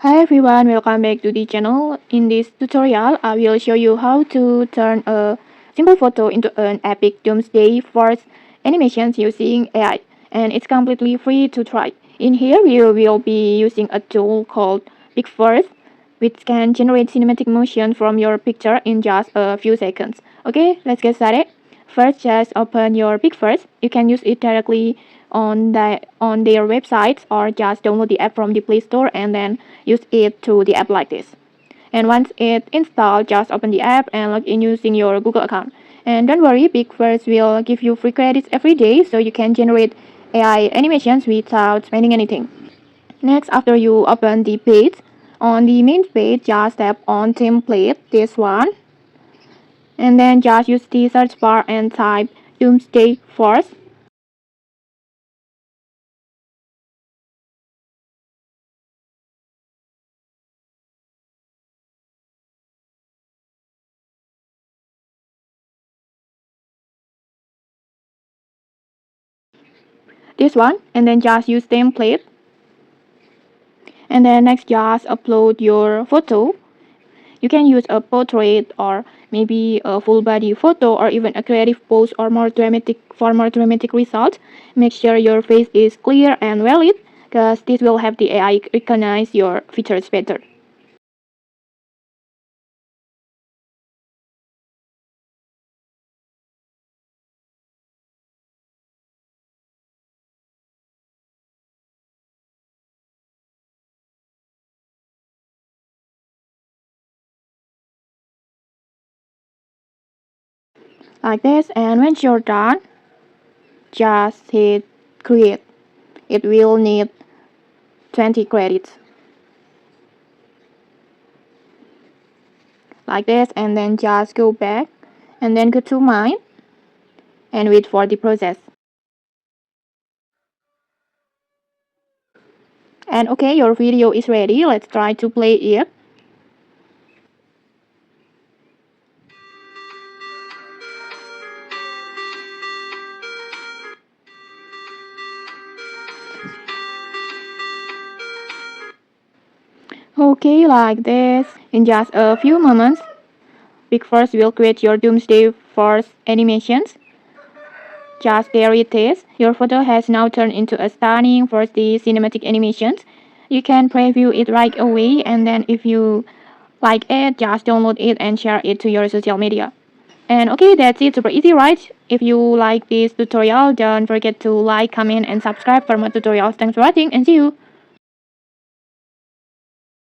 Hi everyone, welcome back to the channel. In this tutorial, I will show you how to turn a simple photo into an epic Doomsday Force animations using AI, and it's completely free to try. In here, we will be using a tool called PixVerse, which can generate cinematic motion from your picture in just a few seconds. Okay, let's get started. First, just open your PixVerse. You can use it directly on their websites or just download the app from the Play Store and then use it through the app like this. And once it's installed, just open the app and log in using your Google account. And don't worry, PixVerse will give you free credits every day so you can generate AI animations without spending anything. Next, after you open the page, on the main page, just tap on template, this one, and then just use the search bar and type Doomsday Force. This one, and then just use template, and then next just upload your photo. You can use a portrait or maybe a full body photo or even a creative pose or more dramatic results. Make sure your face is clear and valid because this will help the AI recognize your features better. Like this, and once you're done, just hit create. It will need 20 credits. Like this, and then just go back and then go to mine and wait for the process. And okay, your video is ready. Let's try to play it. Okay, like this. In just a few moments, PixVerse will create your Doomsday Force animations. Just there it is. Your photo has now turned into a stunning 4D cinematic animations. You can preview it right away, and then if you like it, just download it and share it to your social media. And okay, that's it. Super easy, right? If you like this tutorial, don't forget to like, comment, and subscribe for more tutorials. Thanks for watching, and see you.